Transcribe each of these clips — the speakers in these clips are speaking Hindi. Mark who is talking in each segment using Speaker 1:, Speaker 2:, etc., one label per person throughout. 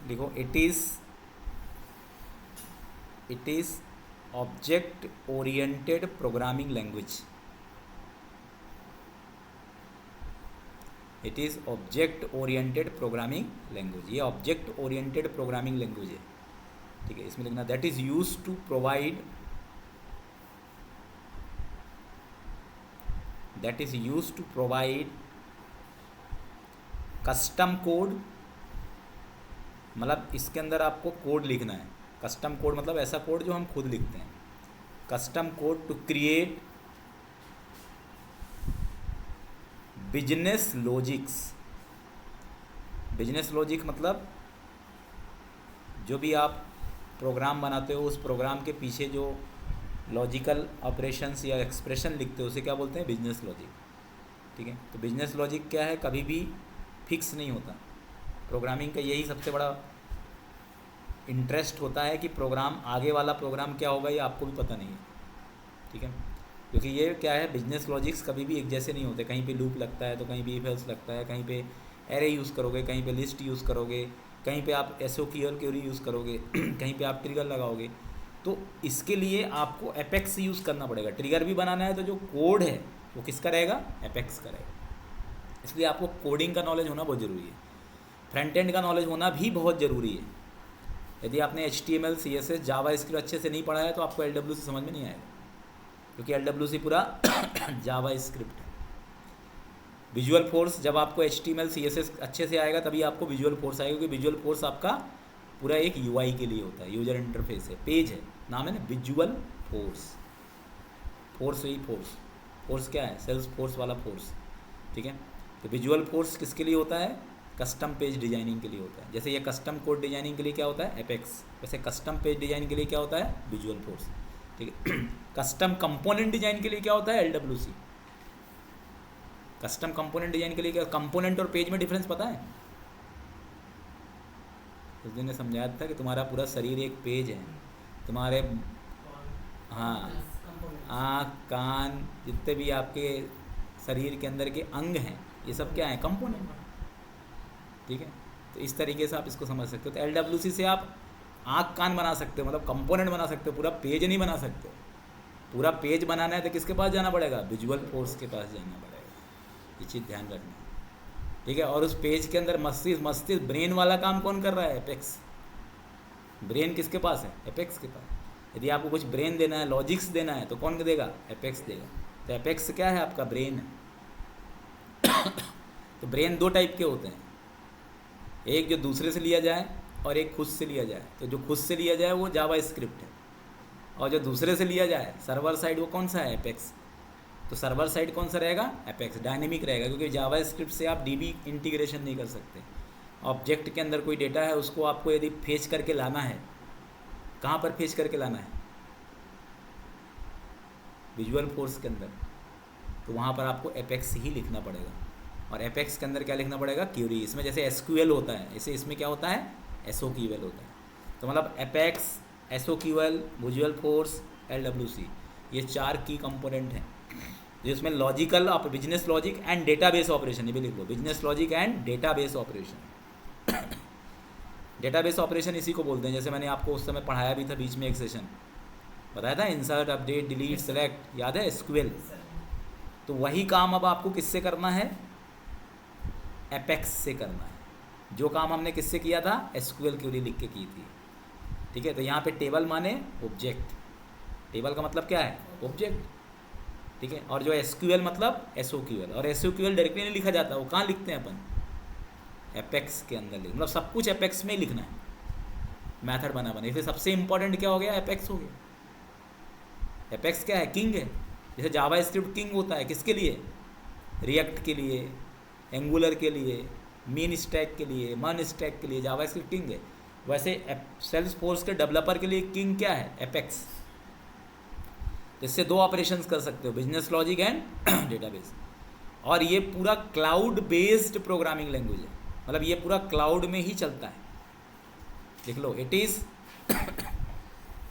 Speaker 1: देखो, it is object oriented programming language. It is object oriented programming language, ये ऑब्जेक्ट ओरिएंटेड प्रोग्रामिंग लैंग्वेज है। ठीक है, इसमें लिखना that is use to provide, that is use to provide custom code. मतलब इसके अंदर आपको कोड लिखना है। कस्टम कोड मतलब ऐसा कोड जो हम खुद लिखते हैं। Custom code to create business logics. Business logic मतलब जो भी आप प्रोग्राम बनाते हो, उस प्रोग्राम के पीछे जो लॉजिकल ऑपरेशंस या एक्सप्रेशन लिखते हो उसे क्या बोलते हैं? Business logic. ठीक है, तो बिजनेस लॉजिक क्या है? कभी भी फिक्स नहीं होता। प्रोग्रामिंग का यही सबसे बड़ा इंटरेस्ट होता है कि प्रोग्राम, आगे वाला प्रोग्राम क्या होगा ये आपको भी पता नहीं है। ठीक है, क्योंकि ये क्या है, बिजनेस लॉजिक्स कभी भी एक जैसे नहीं होते। कहीं पे लूप लगता है तो कहीं पे इफ एल्स लगता है, कहीं पे एरे यूज़ करोगे, कहीं पे लिस्ट यूज़ करोगे, कहीं पे आप एसओक्यूएल क्वेरी यूज़ करोगे, कहीं पे आप ट्रिगर लगाओगे। तो इसके लिए आपको एपेक्स यूज़ करना पड़ेगा। ट्रिगर भी बनाना है तो जो कोड है वो किसका रहेगा? एपेक्स का रहेगा। इसलिए आपको कोडिंग का नॉलेज होना बहुत ज़रूरी है। फ्रंट एंड का नॉलेज होना भी बहुत ज़रूरी है। यदि आपने HTML CSS जावा स्क्रिप्ट अच्छे से नहीं पढ़ा है तो आपको LWC समझ में नहीं आएगा, क्योंकि LWC पूरा जावा स्क्रिप्ट है। विजुअल फोर्स, जब आपको HTML CSS अच्छे से आएगा तभी आपको विजुअल फोर्स आएगा, क्योंकि विजुअल फोर्स आपका पूरा एक UI के लिए होता है, यूजर इंटरफेस है, पेज है, नाम है ना विजुअल फोर्स। फोर्स ही फोर्स, फोर्स क्या है? सेल्स फोर्स वाला फोर्स। ठीक है, तो विजुअल फोर्स किसके लिए होता है? कस्टम पेज डिजाइनिंग के लिए होता है। जैसे ये कस्टम कोड डिजाइनिंग के लिए क्या होता है? एपेक्स। वैसे कस्टम पेज डिजाइन के लिए क्या होता है? Visual force. ठीक है, कस्टम कंपोनेंट डिजाइन के लिए क्या होता है? LWC। कस्टम कंपोनेंट डिजाइन के लिए क्या? कंपोनेंट और पेज में डिफरेंस पता है? उस दिन ने समझाया था कि तुम्हारा पूरा शरीर एक पेज है। तुम्हारे, हाँ, आँख, कान, जितने भी आपके शरीर के अंदर के अंग हैं, ये सब क्या है? कंपोनेंट। ठीक है, तो इस तरीके से आप इसको समझ सकते हो। तो LWC से आप आँख कान बना सकते हो, मतलब कंपोनेंट बना सकते हो, पूरा पेज नहीं बना सकते। पूरा पेज बनाना है तो किसके पास जाना पड़ेगा? विजुअल फोर्स के पास जाना पड़ेगा। ये चीज़ ध्यान रखना। ठीक है, और उस पेज के अंदर मस्तिष्क ब्रेन वाला काम कौन कर रहा है? एपेक्स। ब्रेन किसके पास है? एपेक्स के पास। यदि आपको कुछ ब्रेन देना है, लॉजिक्स देना है, तो कौन देगा? एपेक्स देगा। तो एपेक्स क्या है? आपका ब्रेन है। तो ब्रेन दो टाइप के होते हैं, एक जो दूसरे से लिया जाए और एक खुद से लिया जाए। तो जो खुद से लिया जाए वो जावा स्क्रिप्ट है, और जो दूसरे से लिया जाए सर्वर साइड, वो कौन सा है? एपेक्स। तो सर्वर साइड कौन सा रहेगा? एपेक्स। डायनेमिक रहेगा, क्योंकि जावा स्क्रिप्ट से आप DB इंटीग्रेशन नहीं कर सकते। ऑब्जेक्ट के अंदर कोई डेटा है, उसको आपको यदि फेच करके लाना है, कहाँ पर फेच करके लाना है? विजुअल फोर्स के अंदर। तो वहाँ पर आपको एपेक्स ही लिखना पड़ेगा। और एपेक्स के अंदर क्या लिखना पड़ेगा? क्यूरी। इसमें जैसे SQL होता है, ऐसे इसमें क्या होता है? SOQL होता है। तो मतलब Apex, SOQL, Visualforce, LWC, ये 4 की कंपोनेंट हैं, जिसमें logical business logic and database operation, ये भी लिख लो, business logic and database operation. Database operation इसी को बोलते हैं। जैसे मैंने आपको उस समय पढ़ाया भी था बीच में, एक सेशन बताया था, इंसर्ट, अपडेट, डिलीट, सेलेक्ट, याद है? SQL। तो वही काम अब आपको किससे करना है? एपेक्स से करना है। जो काम हमने किससे किया था? SQL क्वेरी लिख के की थी। ठीक है, तो यहाँ पे टेबल माने ऑब्जेक्ट। टेबल का मतलब क्या है? ऑब्जेक्ट। ठीक है, और जो SQL मतलब SOQL। और SOQL डायरेक्टली नहीं लिखा जाता, वो कहाँ लिखते हैं अपन? एपेक्स के अंदर लिख, मतलब सब कुछ एपेक्स में ही लिखना है, मैथड बना बना। इसलिए सबसे इंपॉर्टेंट क्या हो गया? एपेक्स हो गया। एपेक्स क्या है? किंग है। जैसे जावा स्क्रिप्ट किंग होता है किसके लिए? रिएक्ट के लिए, एंगुलर के लिए, मीन स्टैक के लिए, मन स्टैक के लिए जावा स्क्रिप्ट किंग है। वैसे सेल्स फोर्स के डेवलपर के लिए किंग क्या है? एपेक्स। इससे 2 ऑपरेशंस कर सकते हो, बिजनेस लॉजिक एंड डेटाबेस। और ये पूरा क्लाउड बेस्ड प्रोग्रामिंग लैंग्वेज है, मतलब ये पूरा क्लाउड में ही चलता है। देख लो, it is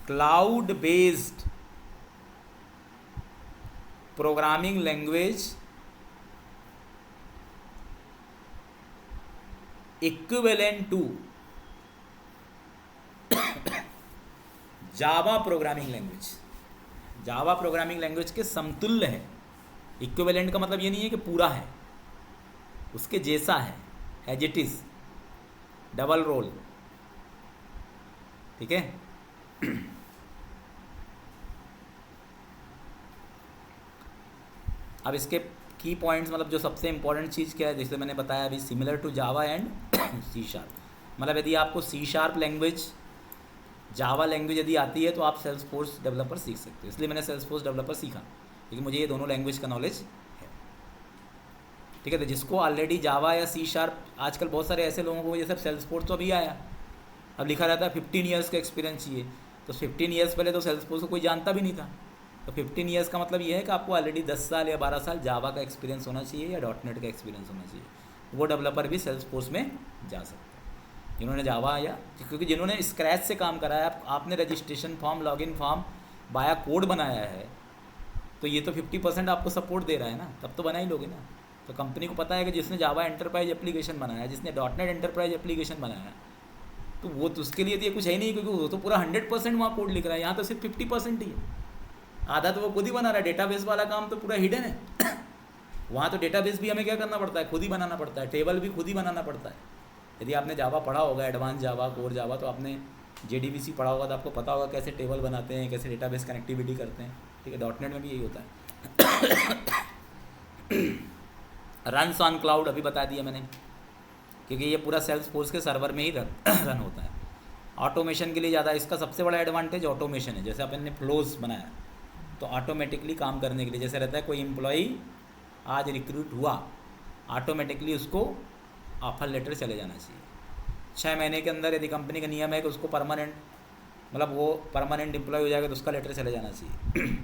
Speaker 1: cloud based programming language equivalent to Java programming language, Java programming language के समतुल्य है। इक्विवेलेंट का मतलब ये नहीं है कि पूरा है, उसके जैसा है, as it is, double role, ठीक है। अब इसके की पॉइंट्स, मतलब जो सबसे इंपॉर्टेंट चीज़ क्या है, जैसे मैंने बताया अभी, similar to Java and C sharp. मतलब यदि आपको C sharp language, Java language यदि आती है तो आप सेल्सफोर्स डेवलपर सीख सकते हो। इसलिए मैंने सेल्सफोर्स डेवलपर सीखा क्योंकि मुझे ये दोनों लैंग्वेज का नॉलेज है, ठीक है। तो जिसको ऑलरेडी जावा या सी शार्प, आजकल बहुत सारे ऐसे लोगों को ये सब सेल्सफोर्स तो अभी आया, अब लिखा रहता है 15 ईयर्स का एक्सपीरियंस चाहिए, तो 15 ईयर्स पहले तो सेल्सफोर्स को कोई जानता भी नहीं था। तो 15 ईयर्स का मतलब ये है कि आपको ऑलरेडी 10 साल या 12 साल जावा का एक्सपीरियंस होना चाहिए या डॉटनेट का एक्सपीरियंस होना चाहिए, वो डेवलपर भी सेल्सफोर्स में जा सकते हैं जिन्होंने जावा या, क्योंकि जिन्होंने स्क्रैच से काम करा है, आपने रजिस्ट्रेशन फॉर्म, लॉगिन फॉर्म, बाया कोड बनाया है, तो ये तो 50% आपको सपोर्ट दे रहा है ना, तब तो बना ही लोगे ना। तो कंपनी को पता है कि जिसने जावा एंटरप्राइज एप्लीकेशन बनाया है, जिसने डॉटनेट एंटरप्राइज एप्लीकेशन बनाया है, तो वो तो उसके लिए तो ये कुछ है ही नहीं, क्योंकि वो तो पूरा 100% वहाँ कोड लिख रहा है, यहाँ तो सिर्फ 50% ही है। आधा तो वो खुद ही बना रहा है, डेटाबेस वाला काम तो पूरा हिडन है। वहाँ तो डेटाबेस भी हमें क्या करना पड़ता है, खुद ही बनाना पड़ता है, टेबल भी खुद ही बनाना पड़ता है। यदि आपने जावा पढ़ा होगा, एडवांस जावा, कोर जावा, तो आपने JDBC पढ़ा होगा, तो आपको पता होगा कैसे टेबल बनाते हैं, कैसे डेटाबेस कनेक्टिविटी करते हैं, ठीक है। डॉटनेट में भी यही होता है। रन्स ऑन क्लाउड अभी बता दिया मैंने, क्योंकि ये पूरा सेल्सफोर्स के सर्वर में ही रन होता है। ऑटोमेशन के लिए ज़्यादा, इसका सबसे बड़ा एडवांटेज ऑटोमेशन है। जैसे अपन ने फ्लोज बनाया तो ऑटोमेटिकली काम करने के लिए, जैसे रहता है कोई एम्प्लॉई आज रिक्रूट हुआ, ऑटोमेटिकली उसको ऑफर लेटर चले जाना चाहिए 6 महीने के अंदर। यदि कंपनी का नियम है कि उसको परमानेंट, मतलब वो परमानेंट एम्प्लॉय हो जाएगा तो उसका लेटर चले जाना चाहिए।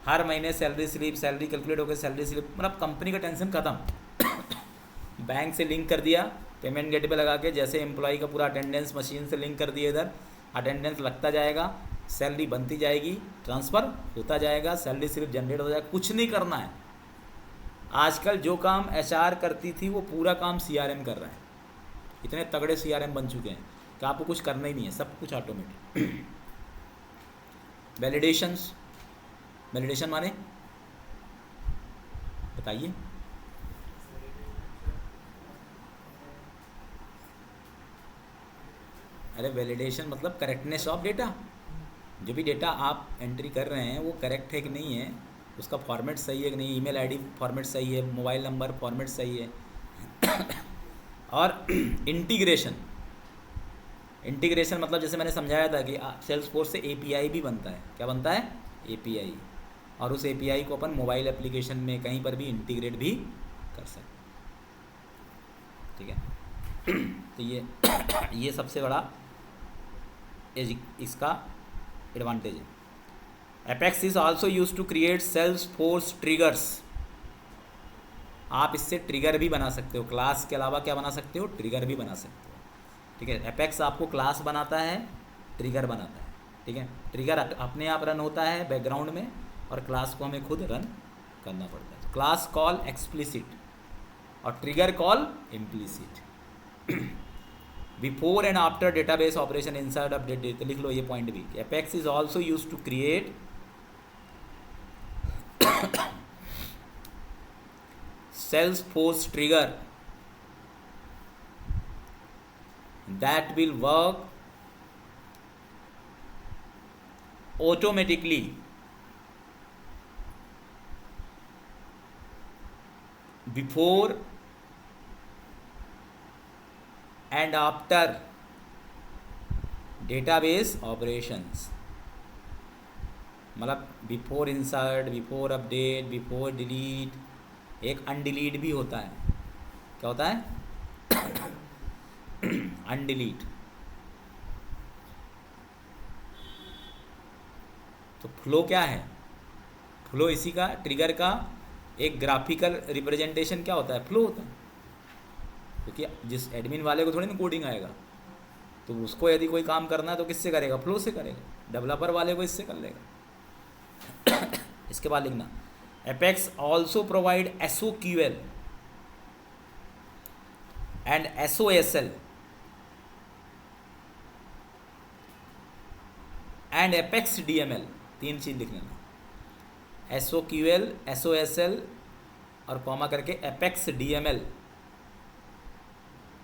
Speaker 1: हर महीने सैलरी स्लिप, सैलरी कैलकुलेट होकर सैलरी स्लिप, मतलब कंपनी का टेंशन ख़त्म। बैंक से लिंक कर दिया, पेमेंट गेटवे लगा के, जैसे एम्प्लॉय का पूरा अटेंडेंस मशीन से लिंक कर दिया, इधर अटेंडेंस लगता जाएगा, सैलरी बनती जाएगी, ट्रांसफ़र होता जाएगा, सैलरी स्लिप जनरेट हो जाएगा, कुछ नहीं करना है। आजकल जो काम HR करती थी वो पूरा काम CRM कर रहा है। इतने तगड़े CRM बन चुके हैं कि आपको कुछ करना ही नहीं है, सब कुछ ऑटोमेटिक। वैलिडेशंस, वैलिडेशन माने बताइए। अरे वैलिडेशन मतलब करेक्टनेस ऑफ डेटा, जो भी डेटा आप एंट्री कर रहे हैं वो करेक्ट है कि नहीं है, उसका फॉर्मेट सही है कि नहीं, ईमेल आईडी फॉर्मेट सही है, मोबाइल नंबर फॉर्मेट सही है। और इंटीग्रेशन, इंटीग्रेशन मतलब जैसे मैंने समझाया था कि सेल्सफोर्स से API भी बनता है। क्या बनता है? API। और उस API को अपन मोबाइल एप्लीकेशन में कहीं पर भी इंटीग्रेट भी कर सकते, ठीक है। तो ये सबसे बड़ा इसका एडवांटेज है। Apex is also use to create Salesforce triggers. आप इससे ट्रिगर भी बना सकते हो, क्लास के अलावा क्या बना सकते हो, ट्रिगर भी बना सकते हो, ठीक है। Apex आपको क्लास बनाता है, ट्रिगर बनाता है, ठीक है। ट्रिगर अपने आप रन होता है बैकग्राउंड में, और क्लास को हमें खुद रन करना पड़ता है। क्लास कॉल एक्सप्लिसिट और trigger call implicit. Before and after database operation inside update data, लिख लो ये पॉइंट भी। Apex is also use to create Salesforce trigger that will work automatically before and after database operations। मतलब before insert, before update, before delete, एक अनडिलीट भी होता है। क्या होता है? अनडिलीट। तो फ्लो क्या है? फ्लो इसी का, ट्रिगर का एक ग्राफिकल रिप्रेजेंटेशन क्या होता है? फ्लो होता है। क्योंकि जिस एडमिन वाले को थोड़ी ना कोडिंग आएगा, तो उसको यदि कोई काम करना है तो किससे करेगा? फ्लो से करेगा। डेवलपर वाले को इससे कर लेगा। इसके बाद लिखना, Apex also provide SOQL and SOSL and Apex DML, 3 चीज़ लिख लेना, SOQL, SOSL और कॉमा करके Apex DML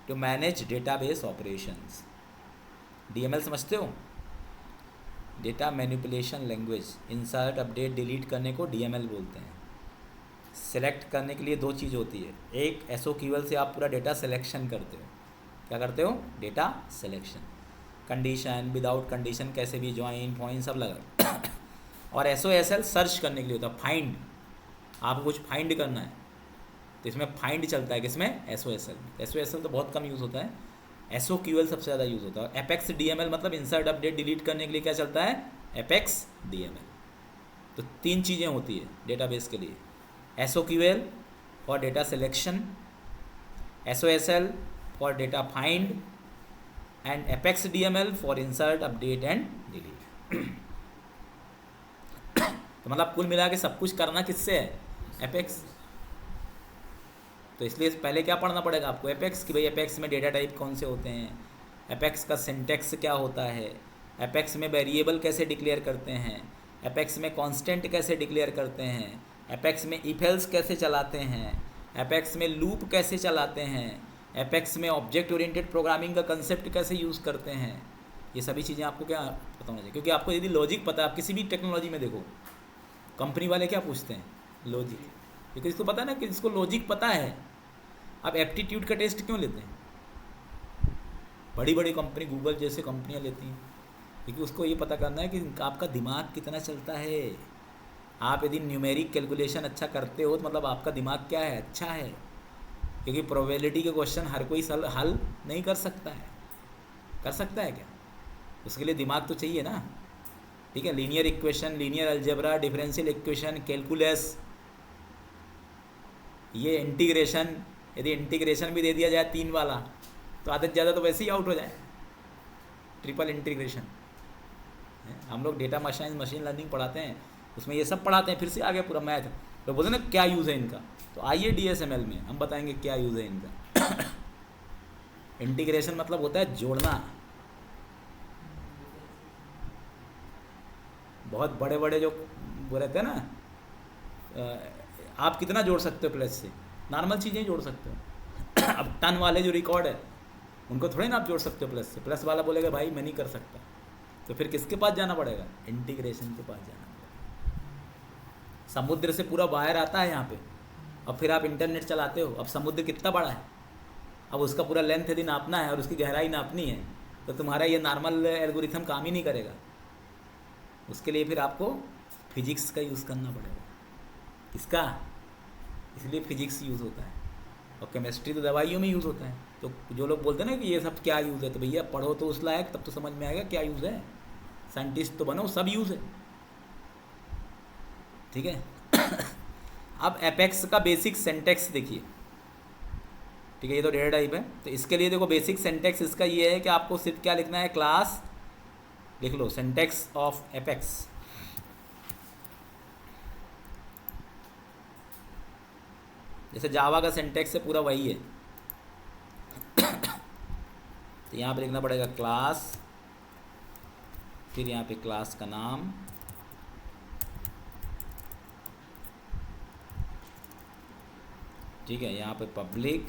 Speaker 1: to manage database operations. DML समझते हो? Data manipulation language. Insert, update, delete करने को DML बोलते हैं। सेलेक्ट करने के लिए 2 चीज़ होती है, एक SOQL से आप पूरा डेटा सिलेक्शन करते हो। क्या करते हो? Data selection, condition, without condition, कैसे भी, ज्वाइन, पॉइंट सब लगा। और SOSL सर्च करने के लिए होता है, फाइंड, आपको कुछ फाइंड करना है तो इसमें फाइंड चलता है, किसमें? SOSL तो बहुत कम यूज़ होता है, SOQL सबसे ज़्यादा यूज़ होता है। एपेक्स DML मतलब इंसर्ट, अपडेट, डिलीट करने के लिए क्या चलता है? Apex DML। तो 3 चीज़ें होती है डेटाबेस के लिए, SOQL for data selection, SOSL for data find and Apex DML for insert, update and delete. तो मतलब कुल मिला के सब कुछ करना किससे है? एपेक्स। तो इसलिए पहले क्या पढ़ना पड़ेगा आपको? एपेक्स, कि भाई एपेक्स में डेटा टाइप कौन से होते हैं, एपेक्स का सिंटैक्स क्या होता है, एपेक्स में वेरिएबल कैसे डिक्लेयर करते हैं, एपेक्स में कांस्टेंट कैसे डिक्लेयर करते हैं, एपेक्स में इफ एल्स कैसे चलाते हैं, एपेक्स में लूप कैसे चलाते हैं, एपेक्स में ऑब्जेक्ट ओरिएंटेड प्रोग्रामिंग का कंसेप्ट कैसे यूज़ करते हैं। ये सभी चीज़ें आपको क्या पता होना चाहिए, क्योंकि आपको यदि लॉजिक पता है, आप किसी भी टेक्नोलॉजी में देखो, कंपनी वाले क्या पूछते हैं? लॉजिक, क्योंकि इसको पता है ना कि इसको लॉजिक पता है। अब एप्टीट्यूड का टेस्ट क्यों लेते हैं? बड़ी बड़ी कंपनी, गूगल जैसे कंपनियां लेती हैं, क्योंकि उसको ये पता करना है कि आपका दिमाग कितना चलता है। आप यदि न्यूमेरिक कैलकुलेशन अच्छा करते हो तो मतलब आपका दिमाग क्या है? अच्छा है, क्योंकि प्रोबेबिलिटी के क्वेश्चन हर कोई हल नहीं कर सकता है। कर सकता है क्या? उसके लिए दिमाग तो चाहिए ना। ठीक है, linear equation, linear algebra, differential equation, calculus, ये इंटीग्रेशन, यदि इंटीग्रेशन भी दे दिया जाए 3 वाला तो आधे ज़्यादा तो वैसे ही आउट हो जाए। ट्रिपल इंटीग्रेशन, हम लोग डेटा मशीन लर्निंग पढ़ाते हैं, उसमें ये सब पढ़ाते हैं, फिर से आगे पूरा मैथ। तो बोलते ना क्या यूज़ है इनका, तो आइए DSML में हम बताएंगे क्या यूज़ है इनका। इंटीग्रेशन मतलब होता है जोड़ना। बहुत बड़े बड़े जो वो रहते हैं ना, आप कितना जोड़ सकते हो प्लस से? नॉर्मल चीज़ें जोड़ सकते हो। अब टन वाले जो रिकॉर्ड है उनको थोड़े ना आप जोड़ सकते हो प्लस से। प्लस वाला बोलेगा भाई मैं नहीं कर सकता, तो फिर किसके पास जाना पड़ेगा? इंटीग्रेशन के पास जाना पड़ेगा। समुद्र से पूरा वायर आता है यहाँ पे, अब फिर आप इंटरनेट चलाते हो। अब समुद्र कितना बड़ा है, अब उसका पूरा लेंथ यदि नापना है और उसकी गहराई नापनी है, तो तुम्हारा ये नॉर्मल एल्गोरिथम काम ही नहीं करेगा। उसके लिए फिर आपको फिजिक्स का यूज़ करना पड़ेगा। इसका इसलिए फिजिक्स यूज़ होता है, और केमिस्ट्री तो दवाइयों में यूज़ होता है। तो जो लोग बोलते हैं ना कि ये सब क्या यूज़ है, तो भैया पढ़ो तो उस लायक, तब तो समझ में आएगा क्या यूज़ है। साइंटिस्ट तो बनो, सब यूज़ है। ठीक है। अब एपेक्स का बेसिक सिंटैक्स देखिए। ठीक है, ये तो डेटा टाइप है, तो इसके लिए देखो बेसिक सिंटैक्स इसका ये है कि आपको सिर्फ क्या लिखना है? क्लास लिख लो, सिंटैक्स ऑफ एपेक्स। जैसे जावा का सिंटैक्स है पूरा वही है। तो यहाँ पे लिखना पड़ेगा क्लास, फिर यहाँ पे क्लास का नाम, ठीक है, यहाँ पे पब्लिक,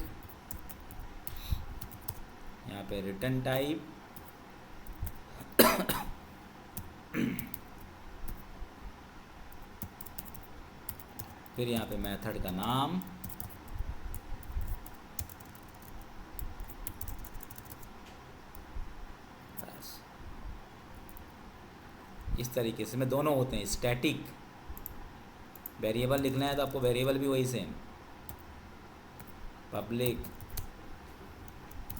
Speaker 1: यहाँ पे रिटर्न टाइप, फिर यहाँ पे मेथड का नाम, बस इस तरीके से में दोनों होते हैं। स्टैटिक वेरिएबल लिखना है तो आपको वेरिएबल भी वही सेम, पब्लिक,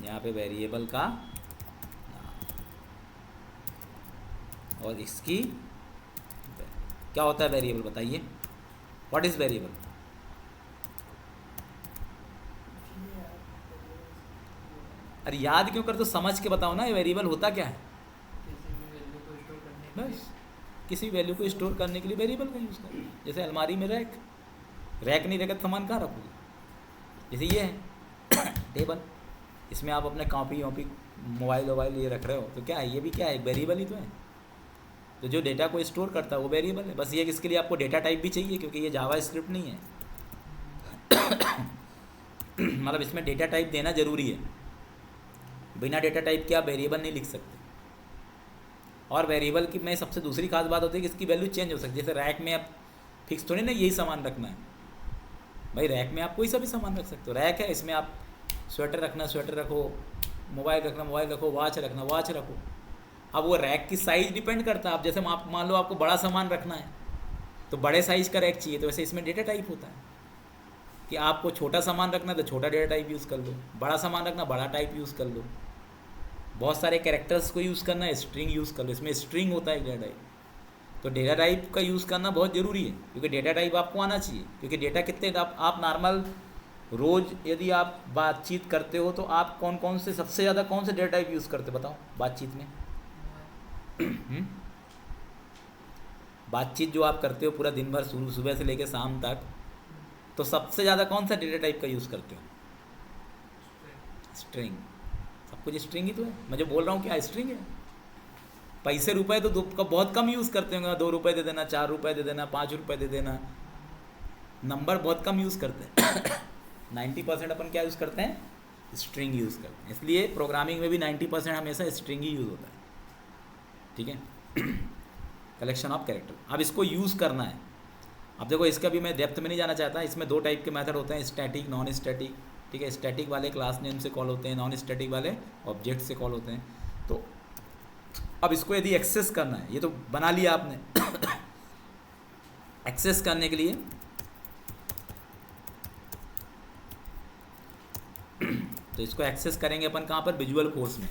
Speaker 1: यहाँ पे वेरिएबल का नाम, और इसकी क्या होता है वेरिएबल बताइए? What is variable? अरे याद क्यों कर, तो समझ के बताओ ना, ये वेरिएबल होता क्या है? बस किसी वैल्यू को स्टोर करने के लिए वेरिएबल का यूज़ करो। जैसे अलमारी में रैक, रैक नहीं रहेगा तो सामान कहाँ रखोगे? जैसे ये है टेबल, इसमें आप अपने कॉपी वॉपी, मोबाइल वोबाइल ये रख रहे हो, तो क्या है? ये भी क्या है? एक वेरिएबल ही तो है। तो जो डेटा को स्टोर करता है वो वेरिएबल है। बस ये कि इसके लिए आपको डेटा टाइप भी चाहिए, क्योंकि ये जावा स्क्रिप्ट नहीं है। मतलब इसमें डेटा टाइप देना ज़रूरी है, बिना डेटा टाइप के आप वेरिएबल नहीं लिख सकते। और वेरिएबल की में सबसे दूसरी खास बात होती है कि इसकी वैल्यू चेंज हो सकती है। जैसे रैक में आप फिक्स थोड़ी ना यही सामान रखना है भाई, रैक में आप कोई सा भी सामान रख सकते हो। रैक है, इसमें आप स्वेटर रखना स्वेटर रखो, मोबाइल रखना मोबाइल रखो, वॉच रखना वॉच रखो। अब वो रैक की साइज़ डिपेंड करता है। अब जैसे आप मान लो आपको बड़ा सामान रखना है तो बड़े साइज़ का रैक चाहिए, तो वैसे इसमें डेटा टाइप होता है कि आपको छोटा सामान रखना है तो छोटा डेटा टाइप यूज़ कर लो, बड़ा सामान रखना बड़ा टाइप यूज़ कर लो, बहुत सारे कैरेक्टर्स को यूज़ करना है स्ट्रिंग यूज़ कर लो। इसमें स्ट्रिंग होता है डेटा टाइप। तो डेटा टाइप का यूज़ करना बहुत ज़रूरी है, क्योंकि डेटा टाइप आपको आना चाहिए। क्योंकि डेटा कितने आप नॉर्मल रोज़ यदि आप बातचीत करते हो तो आप कौन कौन से सबसे ज़्यादा कौन से डेटा टाइप यूज़ करते हो बताओ बातचीत में? बातचीत जो आप करते हो पूरा दिन भर सुबह से लेकर शाम तक, तो सबसे ज़्यादा कौन सा डेटा टाइप का यूज़ करते हो? स्ट्रिंग। सब कुछ स्ट्रिंग ही तो है। मैं जो बोल रहा हूँ क्या स्ट्रिंग है? पैसे रुपए तो बहुत कम यूज़ करते होंगे। 2 रुपये दे देना, 4 रुपये दे देना, 5 रुपये दे देना, नंबर बहुत कम यूज़ करते हैं। 90% अपन क्या यूज़ करते हैं? स्ट्रिंग यूज़ करते हैं। इसलिए प्रोग्रामिंग में भी 90% हमेशा स्ट्रिंग ही यूज़ होता है। ठीक है। Collection of character. अब इसको यूज़ करना है। अब देखो इसका भी मैं डेप्थ में नहीं जाना चाहता। इसमें 2 टाइप के मेथड होते हैं, स्टैटिक नॉन स्टैटिक। ठीक है, स्टैटिक वाले क्लास नेम से कॉल होते हैं, नॉन स्टैटिक वाले ऑब्जेक्ट से कॉल होते हैं। तो अब इसको यदि एक्सेस करना है, ये तो बना लिया आपने। एक्सेस करने के लिए तो इसको एक्सेस करेंगे अपन कहाँ पर? विजुअल फोर्स में।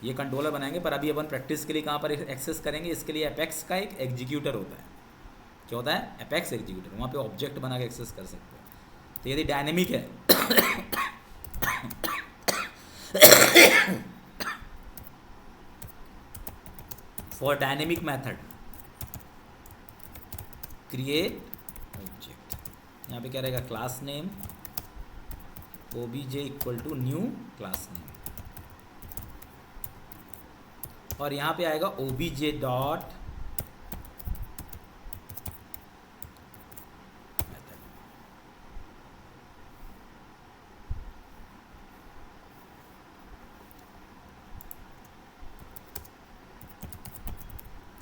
Speaker 1: ये कंट्रोलर बनाएंगे, पर अभी अपन प्रैक्टिस के लिए कहाँ पर एक्सेस करेंगे? इसके लिए एपेक्स का एक एग्जीक्यूटर होता है। क्या होता है? Apex executor. वहाँ पे ऑब्जेक्ट बना के एक्सेस कर सकते हो। तो यदि डायनेमिक है for dynamic method create object, यहाँ पे क्या रहेगा? Class name obj equal to new class name, और यहाँ पे आएगा obj डॉट मेथड।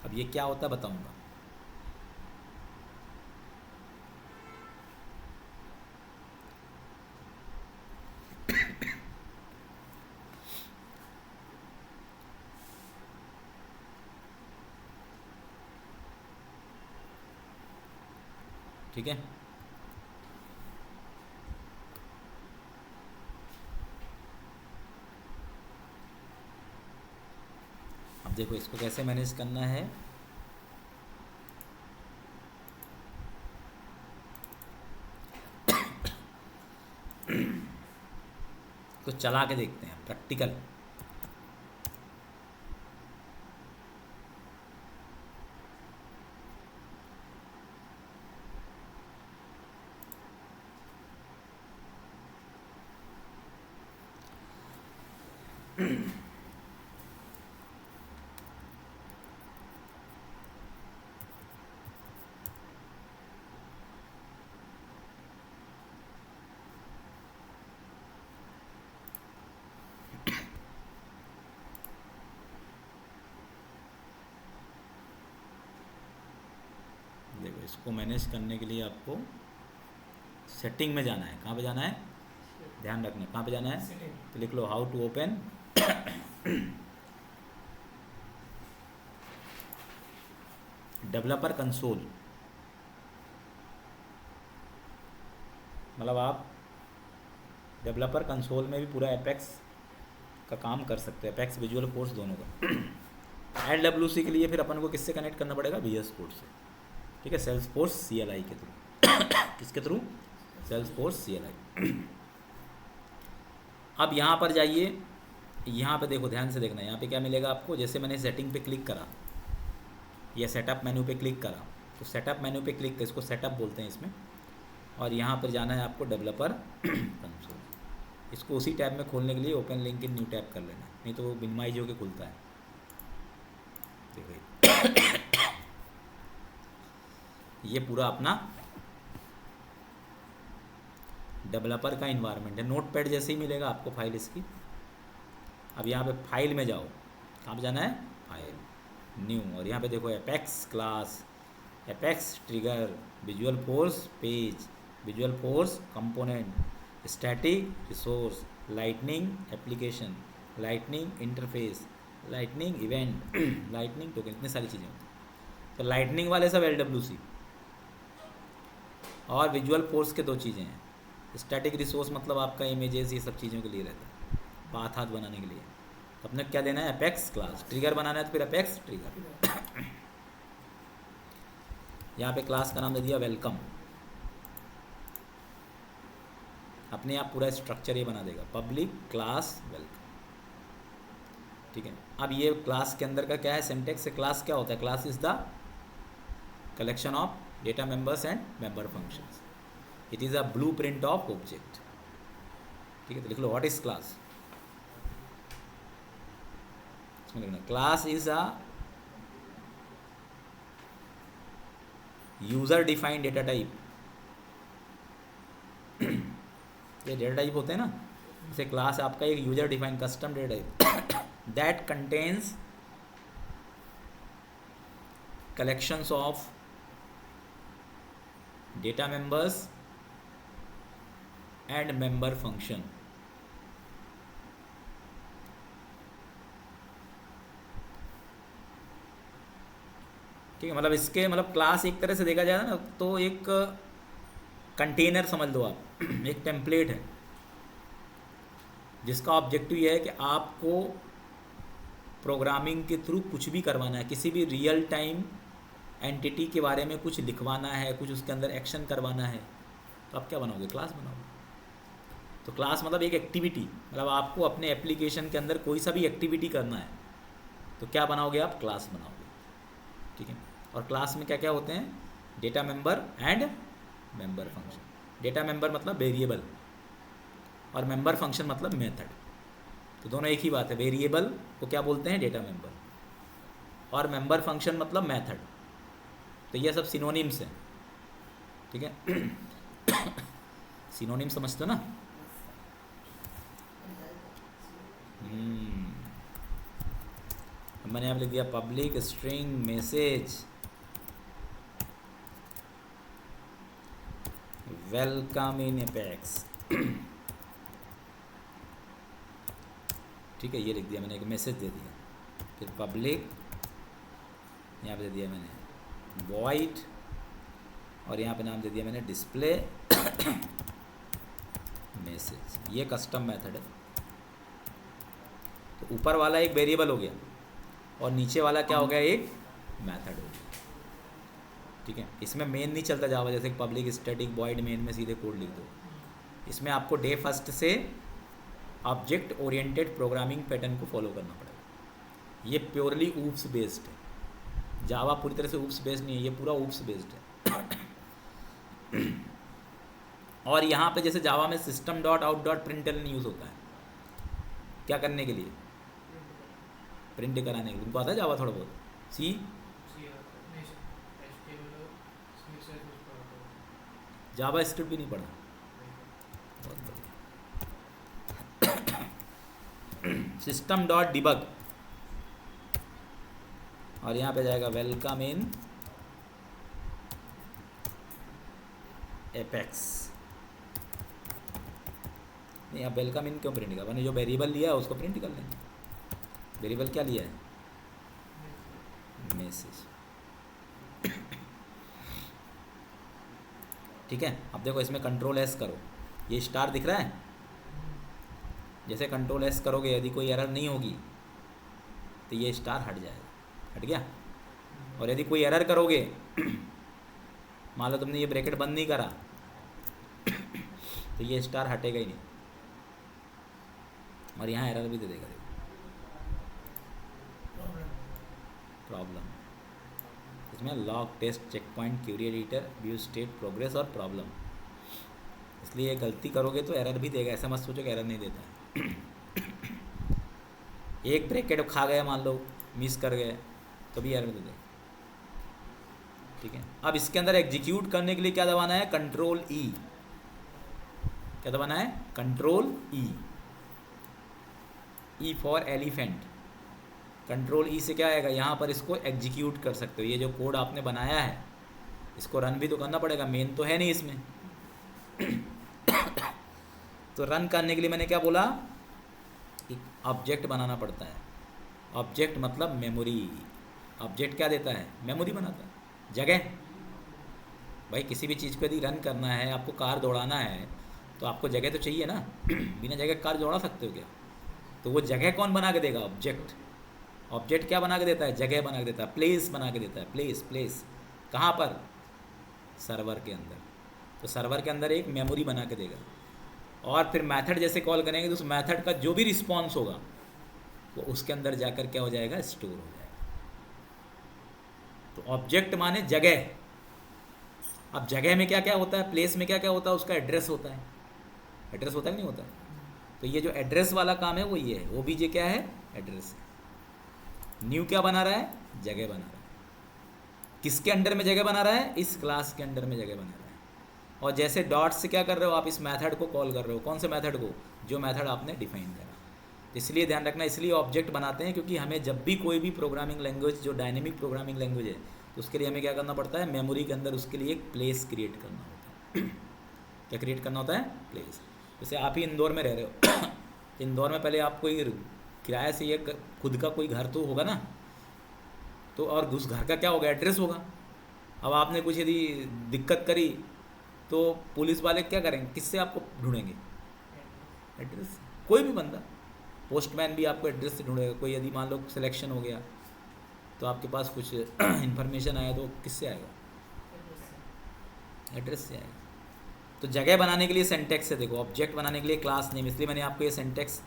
Speaker 1: अब ये क्या होता है बताऊंगा। ठीक है, अब देखो इसको कैसे मैनेज करना है। तो चला के देखते हैं प्रैक्टिकल। देखो इसको मैनेज करने के लिए आपको सेटिंग में जाना है। कहाँ पे जाना है? ध्यान रखना कहाँ पे जाना है। तो लिख लो how to open developer console. मतलब आप डेवलपर कंसोल में भी पूरा एपेक्स का काम कर सकते हैं, एपेक्स विजुअल फोर्स दोनों का। LWC के लिए फिर अपन को किससे कनेक्ट करना पड़ेगा? VS कोड से। ठीक है, सेल्सफोर्स CLI के थ्रू। किसके थ्रू? Salesforce CLI। अब यहाँ पर जाइए, यहाँ पे देखो ध्यान से देखना। यहाँ पे क्या मिलेगा आपको? जैसे मैंने सेटिंग पे क्लिक करा या सेटअप मेन्यू पे क्लिक करा, तो सेटअप मेन्यू पे क्लिक कर, इसको सेटअप बोलते हैं इसमें, और यहाँ पर जाना है आपको डेवलपर कंसोल। इसको उसी टैब में खोलने के लिए open link in new tab कर लेना, नहीं तो वो मिनिमाइज होकर खुलता है। देखो ये पूरा अपना डेवलपर का इन्वायरमेंट है। नोटपैड जैसे ही मिलेगा आपको फाइल इसकी। अब यहाँ पे फाइल में जाओ, कहाँ पे जाना है, फाइल, न्यू, और यहाँ पे देखो apex class, apex trigger, visual force page, visual force component, static resource, lightning application, lightning interface, lightning event, lightning token, इतनी सारी चीज़ें होती हैं। तो लाइटनिंग वाले सब LWC, और विजुअल फोर्स के दो चीज़ें हैं। स्टैटिक रिसोर्स मतलब आपका इमेजेस, ये सब चीज़ों के लिए रहता है, पाथ हाथ बनाने के लिए। तो अपने क्या देना है, एपेक्स क्लास, ट्रिगर बनाना है तो फिर एपेक्स ट्रिगर। यहाँ पे क्लास का नाम दे दिया वेलकम, अपने आप पूरा स्ट्रक्चर ये बना देगा, पब्लिक क्लास वेलकम। ठीक है, अब ये क्लास के अंदर का क्या है, सिंटेक्स से क्लास क्या होता है, class is the collection of data members and member functions, it is a blueprint of object. ठीक है, तो लिख लो व्हाट इज क्लास। इसमें लिखना class is a user defined data type. ये डेटा टाइप होते हैं ना, जैसे क्लास आपका एक user defined custom data type that contains collections of data members and member function. ठीक है, मतलब इसके मतलब क्लास एक तरह से देखा जाए ना तो एक कंटेनर समझ लो आप, एक टेम्पलेट है जिसका ऑब्जेक्टिव ये है कि आपको प्रोग्रामिंग के थ्रू कुछ भी करवाना है, किसी भी रियल टाइम एंटिटी के बारे में कुछ लिखवाना है, कुछ उसके अंदर एक्शन करवाना है, तो आप क्या बनाओगे, क्लास बनाओगे। तो क्लास मतलब एक एक्टिविटी, मतलब आपको अपने एप्लीकेशन के अंदर कोई सा भी एक्टिविटी करना है तो क्या बनाओगे आप, क्लास बनाओगे। ठीक है, और क्लास में क्या क्या होते हैं, data member and member function. Data member मतलब वेरिएबल, और मेंबर फंक्शन मतलब मेथड। तो दोनों एक ही बात है, वेरिएबल को क्या बोलते हैं, डेटा मेंबर, और मेंबर फंक्शन मतलब मेथड। तो ये सब सिनोनिम्स हैं। ठीक है, सिनोनिम समझते हो ना। मैंने यहाँ लिख दिया public string message welcome in apex. ठीक है, ये लिख दिया मैंने, एक मैसेज दे दिया। फिर पब्लिक यहाँ पे दे दिया मैंने वॉइड, और यहाँ पे नाम दे दिया मैंने डिस्प्ले मैसेज। ये कस्टम मेथड है। तो ऊपर वाला एक वेरिएबल हो गया और नीचे वाला क्या हो गया, एक मेथड हो गया। ठीक है, इसमें मेन नहीं चलता जावा, जैसे पब्लिक स्टैटिक वॉइड मेन में सीधे कोड लिख दो। इसमें आपको डे फर्स्ट से ऑब्जेक्ट ओरिएंटेड प्रोग्रामिंग पैटर्न को फॉलो करना पड़ेगा। ये प्योरली ऊप्स बेस्ड है, जावा पूरी तरह से ऊप्स बेस्ड नहीं है, ये पूरा ऊप्स बेस्ड है। और यहाँ पे जैसे जावा में system dot out dot println use होता है, क्या करने के लिए, प्रिंट कराने के लिए। उनको आता है जावा थोड़ा बहुत, सी जावा स्क्रिप्ट भी नहीं पढ़ा, बहुत बढ़िया। सिस्टम डॉट डिबग, और यहाँ पे जाएगा वेलकम इन एपेक्स। नहीं, आप वेलकम इन क्यों प्रिंट कर, मैंने जो वेरिएबल लिया है उसको प्रिंट कर लेंगे। वेरिएबल क्या लिया है, मैसेज। ठीक है, अब देखो इसमें कंट्रोल एस करो, ये स्टार दिख रहा है, जैसे कंट्रोल एस करोगे यदि कोई एरर नहीं होगी तो ये स्टार हट जाएगा, हट गया। और यदि कोई एरर करोगे, मान लो तुमने ये ब्रैकेट बंद नहीं करा तो ये स्टार हटेगा ही नहीं, और यहाँ एरर भी दे देगा, प्रॉब्लम। इसमें log test check point query editor view state progress और प्रॉब्लम। इसलिए गलती करोगे तो एरर भी देगा, ऐसा मत सोचो कि एरर नहीं देता है। एक ब्रैकेट खा गया मान लो, मिस कर गए तो भी एरर दे देगा। ठीक है। अब इसके अंदर एग्जीक्यूट करने के लिए क्या दबाना है, कंट्रोल ई। क्या दबाना है, control E. E for elephant. Control ई से क्या आएगा, यहाँ पर इसको एग्जीक्यूट कर सकते हो। ये जो कोड आपने बनाया है इसको रन भी तो करना पड़ेगा, मेन तो है नहीं इसमें। तो रन करने के लिए मैंने क्या बोला, एक ऑब्जेक्ट बनाना पड़ता है। ऑब्जेक्ट मतलब मेमोरी। ऑब्जेक्ट क्या देता है, मेमोरी बनाता है, जगह। भाई किसी भी चीज़ को यदि रन करना है, आपको कार दौड़ाना है तो आपको जगह तो चाहिए ना। बिना जगह कार दौड़ा सकते हो क्या? तो वो जगह कौन बना के देगा, ऑब्जेक्ट। ऑब्जेक्ट क्या बना के देता है, जगह बना के देता है, प्लेस बना के देता है। प्लेस, प्लेस कहाँ पर, सर्वर के अंदर। तो सर्वर के अंदर एक मेमोरी बना के देगा। और फिर मेथड जैसे कॉल करेंगे तो उस मेथड का जो भी रिस्पॉन्स होगा वो उसके अंदर जाकर क्या हो जाएगा, स्टोर हो जाएगा। तो ऑब्जेक्ट माने जगह। अब जगह में क्या क्या होता है, प्लेस में क्या क्या होता है, उसका एड्रेस होता है। एड्रेस होता है नहीं होता है? तो ये जो एड्रेस वाला काम है वो ये है। ओबीजे क्या है, एड्रेस है। न्यू क्या बना रहा है, जगह बना रहा है। किसके अंडर में जगह बना रहा है, इस क्लास के अंडर में जगह बना रहा है। और जैसे डॉट से क्या कर रहे हो आप, इस मेथड को कॉल कर रहे हो। कौन से मेथड को, जो मेथड आपने डिफाइन करा। इसलिए ध्यान रखना, इसलिए ऑब्जेक्ट बनाते हैं क्योंकि हमें जब भी कोई भी प्रोग्रामिंग लैंग्वेज, जो डायनेमिक प्रोग्रामिंग लैंग्वेज है, तो उसके लिए हमें क्या करना पड़ता है, मेमोरी के अंदर उसके लिए एक प्लेस क्रिएट करना होता है। क्या क्रिएट करना होता है, प्लेस। जैसे आप ही इंदौर में रह रहे हो, इंदौर में पहले आपको किराए से ये खुद का कोई घर तो होगा ना, तो और उस घर का क्या होगा, एड्रेस होगा। अब आपने कुछ यदि दिक्कत करी तो पुलिस वाले क्या करेंगे, किससे आपको ढूंढेंगे, एड्रेस। कोई भी बंदा, पोस्टमैन भी आपको एड्रेस से ढूंढेगा। कोई यदि मान लो सिलेक्शन हो गया तो आपके पास कुछ इन्फॉर्मेशन आया तो किससे आएगा, एड्रेस से आएगा। तो जगह बनाने के लिए सिंटैक्स है, देखो ऑब्जेक्ट बनाने के लिए क्लास नेम। इसलिए मैंने आपको ये सिंटैक्स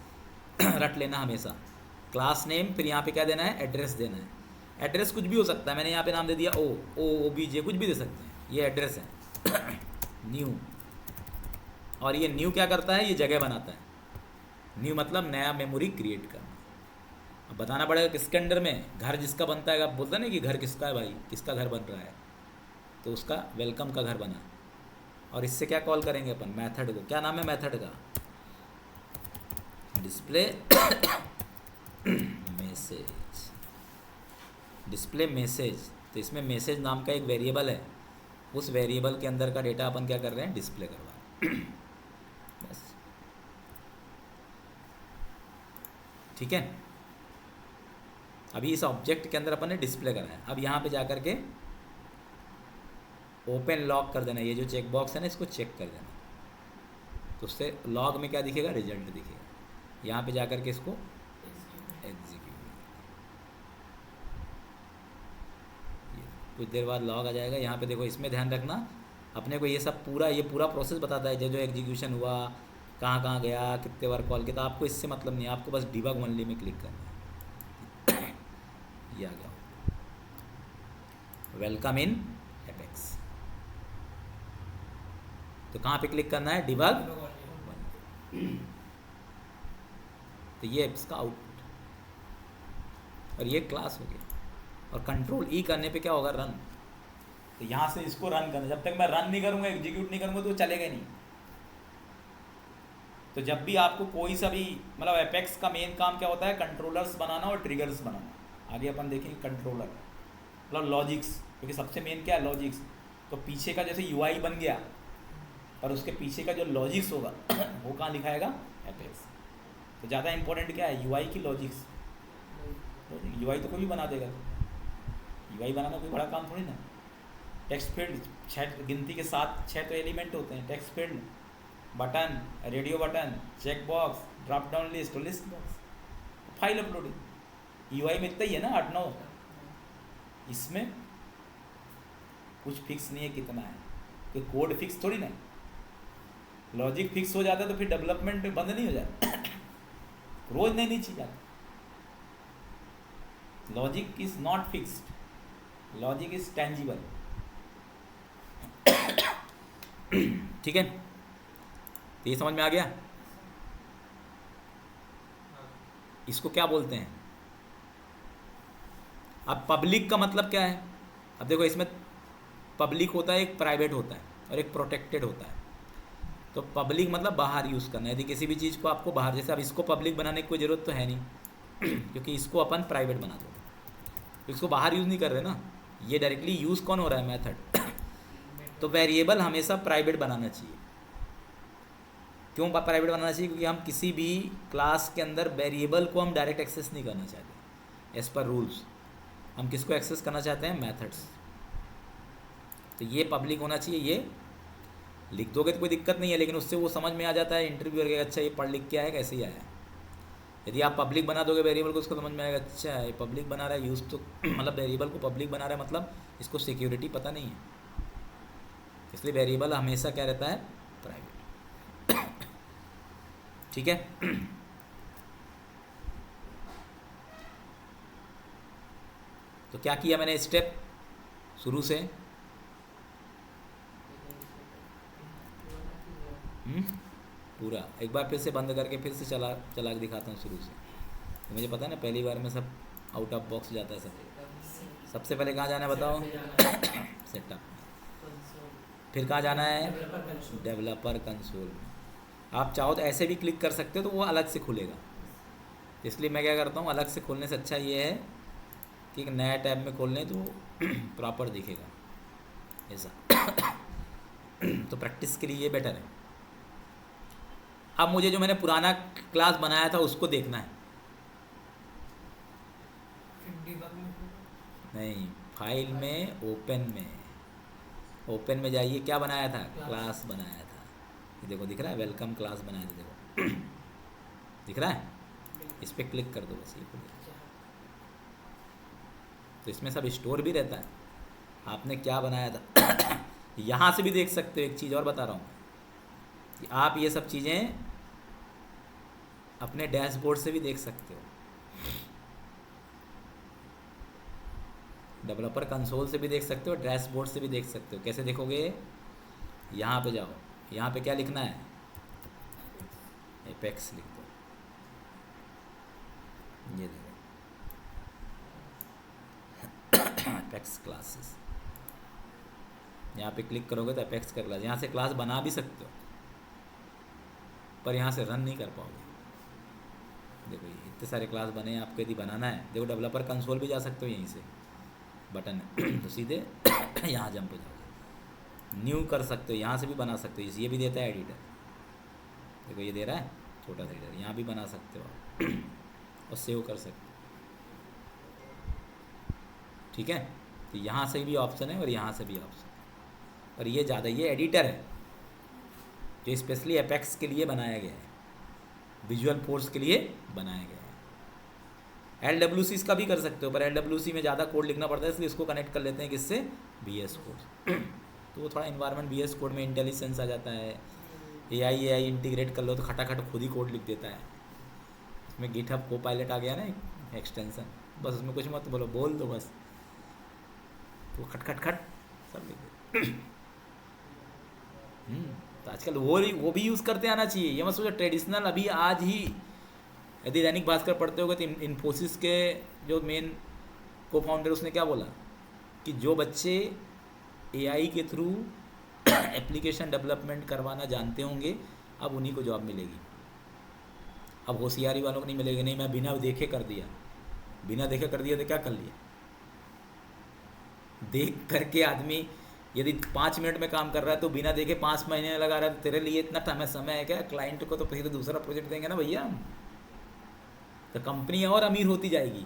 Speaker 1: रट लेना हमेशा। क्लास नेम, फिर यहाँ पे क्या देना है, एड्रेस देना है। एड्रेस कुछ भी हो सकता है, मैंने यहाँ पे नाम दे दिया ओ बी जे, कुछ भी दे सकते हैं। ये एड्रेस है। न्यू, और ये न्यू क्या करता है, ये जगह बनाता है। न्यू मतलब नया मेमोरी क्रिएट करना। अब बताना पड़ेगा किसके अंडर में, घर जिसका बनता है। आप बोलते ना कि घर किसका है भाई, किसका घर बन रहा है, तो उसका वेलकम का घर बना। और इससे क्या कॉल करेंगे अपन, मेथड को। क्या नाम है मेथड का, डिस्प्ले मैसेज। डिस्प्ले मैसेज, तो इसमें मैसेज नाम का एक वेरिएबल है। उस वेरिएबल के अंदर का डेटा अपन क्या कर रहे हैं, डिस्प्ले करवा रहे हैं। बस, ठीक है। अभी इस ऑब्जेक्ट के अंदर अपन ने डिस्प्ले करा है। अब यहाँ पे जाकर के ओपन लॉग कर देना। ये जो चेक बॉक्स है ना, इसको चेक कर देना, तो उससे लॉग में क्या दिखेगा, रिजल्ट दिखेगा। यहाँ पे जाकर के इसको एग्जीक्यूट, कुछ देर बाद लॉग आ जाएगा। यहाँ पे देखो, इसमें ध्यान रखना अपने को, ये सब पूरा, ये पूरा प्रोसेस बताता है, जो एग्जीक्यूशन हुआ, कहाँ कहाँ गया, कितने बार कॉल किया। तो आपको इससे मतलब नहीं है, आपको बस डिबग ओनली में क्लिक करना है। ये आ गया, वेलकम इन एपेक्स। तो कहाँ पे क्लिक करना है, डिबग। तो ये इसका आउटपुट, और ये क्लास हो गया। और कंट्रोल ई करने पे क्या होगा, रन। तो यहाँ से इसको रन करना, जब तक मैं रन नहीं करूँगा, एग्जीक्यूट नहीं करूँगा, तो चलेगा नहीं। तो जब भी आपको कोई सा भी, मतलब एपेक्स का मेन काम क्या होता है, कंट्रोलर्स बनाना और ट्रिगर्स बनाना। आगे अपन देखेंगे कंट्रोलर मतलब लॉजिक्स, क्योंकि सबसे मेन क्या है, लॉजिक्स। तो पीछे का जैसे यूआई बन गया, और उसके पीछे का जो लॉजिक्स होगा वो कहाँ लिखाएगा, एपेक्स। तो ज़्यादा इंपॉर्टेंट क्या है, यूआई की लॉजिक्स। यूआई तो कोई भी बना देगा, यूआई बनाना कोई बड़ा काम थोड़ी ना। टेक्स्ट फील्ड 6 गिनती के साथ 6 तो एलिमेंट होते हैं। Text field, button, radio button, check box, drop down list और list box, file uploading. UI में इतना ही है ना, 8-9। इसमें कुछ फिक्स नहीं है कितना है, कोई कोड फिक्स थोड़ी ना। लॉजिक फिक्स हो जाता है तो फिर डेवलपमेंट बंद नहीं हो जाता। रोज नई नई चीज आती। Logic is not fixed, logic is tangible. ठीक है, तो ये समझ में आ गया। इसको क्या बोलते हैं। अब पब्लिक का मतलब क्या है। अब देखो, इसमें पब्लिक होता है, एक प्राइवेट होता है और एक प्रोटेक्टेड होता है। तो पब्लिक मतलब बाहर यूज़ करना, यदि किसी भी चीज़ को आपको बाहर, जैसे अब इसको पब्लिक बनाने की कोई ज़रूरत तो है नहीं क्योंकि इसको अपन प्राइवेट बना दो, तो इसको बाहर यूज़ नहीं कर रहे ना, ये डायरेक्टली यूज़ कौन हो रहा है, मेथड। तो वेरिएबल हमेशा प्राइवेट बनाना चाहिए। क्यों प्राइवेट बनाना चाहिए? क्योंकि हम किसी भी क्लास के अंदर वेरिएबल को हम डायरेक्ट एक्सेस नहीं करना चाहते एज़ पर रूल्स। हम किसको एक्सेस करना चाहते हैं? मेथड्स। तो ये पब्लिक होना चाहिए। ये लिख दोगे तो कोई दिक्कत नहीं है, लेकिन उससे वो समझ में आ जाता है इंटरव्यूअर के, अच्छा ये पढ़ लिख के आया, कैसे ही आया। यदि आप पब्लिक बना दोगे वेरिएबल को, उसको समझ में आएगा, अच्छा ये पब्लिक बना रहा है, यूज़ तो मतलब वेरिएबल को पब्लिक बना रहा है, मतलब इसको सिक्योरिटी पता नहीं है। इसलिए वेरिएबल हमेशा क्या रहता है? प्राइवेट। ठीक है। तो क्या किया मैंने स्टेप शुरू से? पूरा एक बार फिर से बंद करके फिर से चला के दिखाता हूँ शुरू से। तो मुझे पता है ना, पहली बार में सब आउट ऑफ बॉक्स जाता है सब। सबसे पहले कहाँ जाना है बताओ? सेटअप। फिर कहाँ जाना है? डेवलपर कंसोल में। आप चाहो तो ऐसे भी क्लिक कर सकते हो, तो वो अलग से खुलेगा। इसलिए मैं क्या करता हूँ, अलग से खोलने से अच्छा ये है कि एक नया टैब में खोल लें तो प्रॉपर दिखेगा ऐसा। तो प्रैक्टिस के लिए ये बेटर है। अब मुझे जो मैंने पुराना क्लास बनाया था उसको देखना है। नहीं, फाइल में, ओपन में जाइए। क्या बनाया था? क्लास बनाया था। ये देखो, दिख रहा है? वेलकम क्लास बनाया था, देखो दिख रहा है? इस पर क्लिक कर दो बस, ये खुल जाएगा। तो इसमें सब स्टोर भी रहता है, आपने क्या बनाया था। यहाँ से भी देख सकते हो। एक चीज़ और बता रहा हूँ कि आप ये सब चीज़ें अपने डैशबोर्ड से भी देख सकते हो, डेवलपर कंसोल से भी देख सकते हो, डैशबोर्ड से भी देख सकते हो। कैसे देखोगे? यहाँ पे जाओ, यहाँ पे क्या लिखना है? एपेक्स लिख दो। ये देखो, एपेक्स क्लासेस। यहाँ पे क्लिक करोगे तो एपेक्स का क्लास, यहाँ से क्लास बना भी सकते हो, पर यहाँ से रन नहीं कर पाओगे। देखो, ये इतने सारे क्लास बने हैं, आपको यदि बनाना है, देखो डेवलपर कंसोल भी जा सकते हो, यहीं से बटन है तो सीधे यहाँ जंप हो जाओगे। न्यू कर सकते हो, यहाँ से भी बना सकते हो। ये भी देता है एडिटर, देखो ये दे रहा है छोटा सा एडिटर, यहाँ भी बना सकते हो आप और सेव कर सकते हो। ठीक है, तो यहाँ से भी ऑप्शन है और यहाँ से भी ऑप्शन है, और ये ज़्यादा, ये एडिटर है जो स्पेशली एपेक्स के लिए बनाया गया है, विजुअल फोर्स के लिए बनाया गया है। LWC का भी कर सकते हो, पर LWC में ज़्यादा कोड लिखना पड़ता है, इसलिए इसको कनेक्ट कर लेते हैं किससे? VS code. तो वो थोड़ा इन्वायरमेंट VS कोड में इंटेलिजेंस आ जाता है। AI इंटीग्रेट कर लो तो खटाखट खुद ही कोड लिख देता है। इसमें गिटहब कोपायलट आ गया ना एक्सटेंशन, बस उसमें कुछ मत बोलो, बोल दो बस, तो खट खट खट सब लिख दे। तो आजकल वो भी यूज़ करते आना चाहिए। ये मत सोचो ट्रेडिशनल अभी आज ही, यदि दैनिक भास्कर पढ़ते होगे तो इन्फोसिस के जो मेन को फाउंडर, उसने क्या बोला कि जो बच्चे AI के थ्रू एप्लीकेशन डेवलपमेंट करवाना जानते होंगे, अब उन्हीं को जॉब मिलेगी। अब होशियारी वालों को नहीं मिलेगी। नहीं, मैं बिना देखे कर दिया, बिना देखे कर दिया तो क्या कर लिया? देख करके आदमी यदि 5 मिनट में काम कर रहा है तो बिना देखे 5 महीने लगा रहा है, तो तेरे लिए इतना समय है क्या? क्लाइंट को तो फिर दूसरा प्रोजेक्ट देंगे ना भैया, तो कंपनी और अमीर होती जाएगी,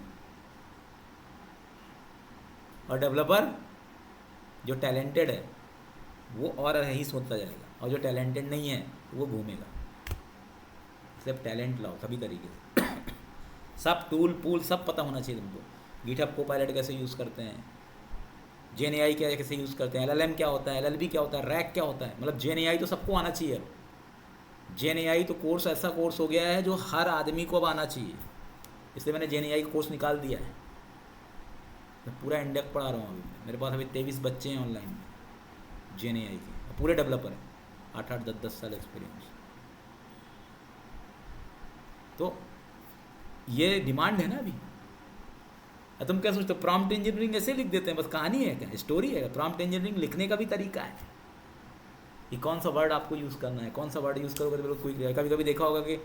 Speaker 1: और डेवलपर जो टैलेंटेड है वो और रईस होता जाएगा, और जो टैलेंटेड नहीं है वो घूमेगा। सिर्फ टैलेंट लाओ सभी तरीके से। सब टूल पूल सब पता होना चाहिए तुमको। गिटहब कोपायलट कैसे यूज़ करते हैं, GenAI क्या कैसे यूज़ करते हैं, LLM क्या होता है, LLB क्या होता है, रैक क्या होता है, मतलब GenAI तो सबको आना चाहिए। GenAI तो कोर्स ऐसा कोर्स हो गया है जो हर आदमी को अब आना चाहिए, इसलिए मैंने GenAI का कोर्स निकाल दिया है। मैं पूरा इंडेक्स पढ़ा रहा हूँ अभी, मेरे पास अभी 23 बच्चे हैं ऑनलाइन में GenAI के, पूरे डेवलपर हैं, 8-8 10-10 साल एक्सपीरियंस। तो ये डिमांड है ना अभी, अब तुम क्या सोचते हो प्रॉम्प्ट इंजीनियरिंग ऐसे लिख देते हैं, बस कहानी है क्या, स्टोरी है? प्रॉम्प्ट इंजीनियरिंग लिखने का भी तरीका है कि कौन सा वर्ड आपको यूज़ करना है, कौन सा वर्ड यूज़ करोगे तो बिल्कुल क्विक रहेगा। कभी कभी देखा होगा कि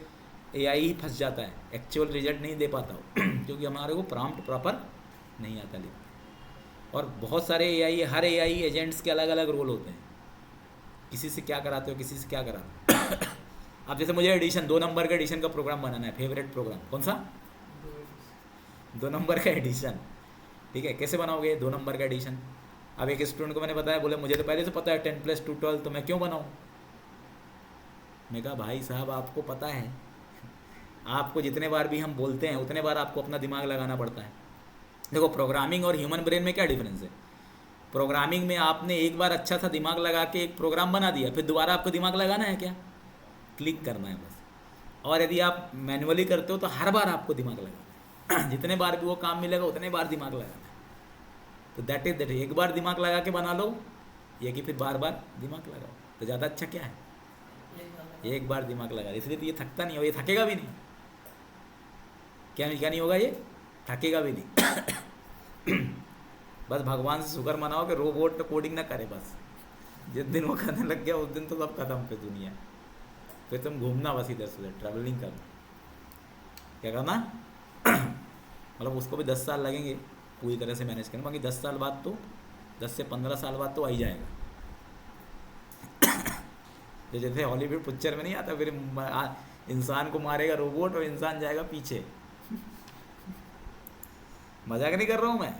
Speaker 1: एआई ही फंस जाता है, एक्चुअल रिजल्ट नहीं दे पाता हो क्योंकि हमारे को प्रॉम्प्ट प्रॉपर नहीं आता लिख। और बहुत सारे एआई, हर एआई एजेंट्स के अलग अलग रोल होते हैं, किसी से क्या कराते हो, किसी से क्या कराते हो अब जैसे मुझे एडिशन 2 नंबर का एडिशन का प्रोग्राम बनाना है, फेवरेट प्रोग्राम कौन सा, 2 नंबर का एडिशन, ठीक है, कैसे बनाओगे 2 नंबर का एडिशन? अब एक स्टूडेंट को मैंने बताया, बोले मुझे तो पहले से पता है 10 + 2 12, तो मैं क्यों बनाऊँ? मैं कहा भाई साहब आपको पता है, आपको जितने बार भी हम बोलते हैं उतने बार आपको अपना दिमाग लगाना पड़ता है। देखो प्रोग्रामिंग और ह्यूमन ब्रेन में क्या डिफरेंस है? प्रोग्रामिंग में आपने एक बार अच्छा सा दिमाग लगा के एक प्रोग्राम बना दिया, फिर दोबारा आपको दिमाग लगाना है क्या? क्लिक करना है बस। और यदि आप मैनुअली करते हो तो हर बार आपको दिमाग लगाना है जितने बार भी वो काम मिलेगा उतने बार दिमाग लगाना है। तो दैट इज एक बार दिमाग लगा के बना लो, या कि फिर बार बार दिमाग लगाओ, तो ज़्यादा अच्छा क्या है? एक बार दिमाग लगा, इसलिए तो ये थकता नहीं हो, ये थकेगा भी नहीं। क्या नहीं होगा, ये थकेगा भी नहीं बस भगवान से शुक्र मनाओ कि रोबोट तो कोडिंग ना करे बस। जिस दिन वो करने लग गया उस दिन तो सब खत्म पे दुनिया। फिर तुम घूमना बस इधर से उधर, ट्रैवलिंग करना। क्या करना मतलब उसको भी 10 साल लगेंगे पूरी तरह से मैनेज करना, बाकी 10 साल बाद तो 10 से 15 साल बाद तो आ ही जाएगा तो जैसे हॉलीवुड पिक्चर में नहीं आता, फिर इंसान को मारेगा रोबोट और इंसान जाएगा पीछे मजाक नहीं कर रहा हूँ मैं।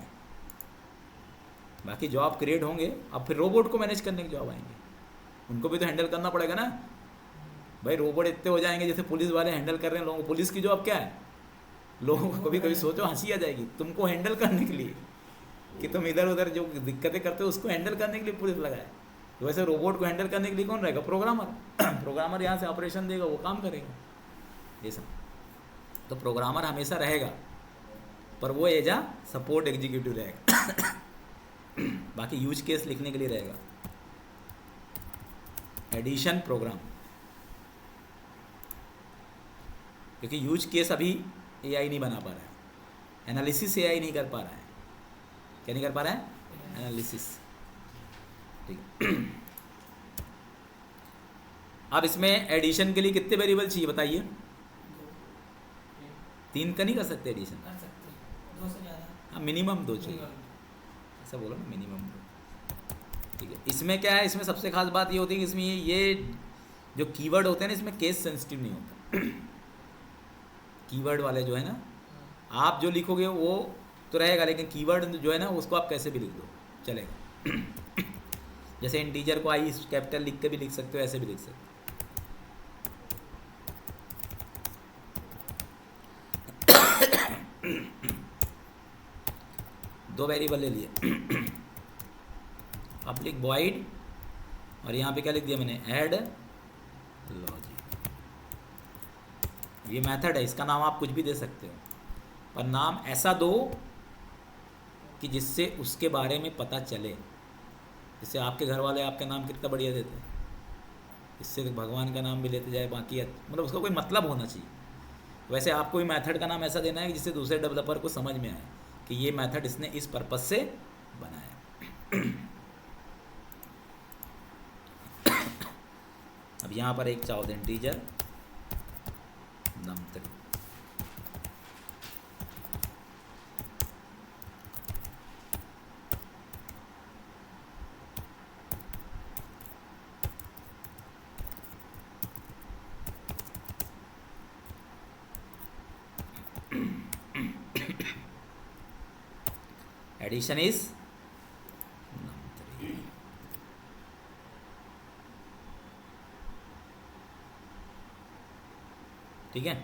Speaker 1: बाकी जॉब क्रिएट होंगे, अब फिर रोबोट को मैनेज करने की जॉब आएंगे, उनको भी तो हैंडल करना पड़ेगा ना भाई। रोबोट इतने हो जाएंगे जैसे पुलिस वाले हैंडल कर रहे हैं लोगों को। पुलिस की जॉब क्या है? लोगों को कभी कभी सोचो हंसी आ जाएगी, तुमको हैंडल करने के लिए कि तुम इधर उधर जो दिक्कतें करते हो उसको हैंडल करने के लिए पुलिस लगाए, तो वैसे रोबोट को हैंडल करने के लिए कौन रहेगा? प्रोग्रामर प्रोग्रामर यहाँ से ऑपरेशन देगा, वो काम करेगा ये सब। तो प्रोग्रामर हमेशा रहेगा, पर वो एज आ सपोर्ट एग्जीक्यूटिव रहेगा बाकी यूज केस लिखने के लिए रहेगा। एडिशन प्रोग्राम, क्योंकि यूज केस अभी एआई नहीं बना पा रहा है, एनालिसिस एआई नहीं कर पा रहा है। क्या नहीं कर पा रहा है? एनालिसिस, ठीक अब इसमें एडिशन के लिए कितने वेरिएबल चाहिए बताइए? 3 का नहीं कर सकते एडिशन? हाँ मिनिमम 2 चाहिए, ऐसा बोलो ना, मिनिमम 2, ठीक है। इसमें क्या है, इसमें सबसे खास बात ये होती है कि इसमें ये जो कीवर्ड होते हैं ना, इसमें केस सेंसिटिव नहीं होता कीवर्ड वाले जो है ना, आप जो लिखोगे वो तो रहेगा, लेकिन कीवर्ड जो है ना उसको आप कैसे भी लिख दो चलेगा जैसे इंटीजर को आई कैपिटल लिख के भी लिख सकते हो, ऐसे भी लिख सकते हो। दो वेरिएबल ले लिए पब्लिक वॉइड, और यहाँ पे क्या लिख दिया मैंने? Add logic. ये मेथड है, इसका नाम आप कुछ भी दे सकते हो, पर नाम ऐसा दो कि जिससे उसके बारे में पता चले। जैसे आपके घर वाले आपका नाम कितना बढ़िया देते हैं, इससे भगवान का नाम भी लेते जाए, बाकी मतलब उसका कोई मतलब होना चाहिए। वैसे आपको भी मेथड का नाम ऐसा देना है कि जिससे दूसरे डेवलपर को समझ में आए कि ये मेथड इसने इस पर्पस से बनाया अब यहाँ पर एक चाहो integer num3, addition is num3, ठीक है।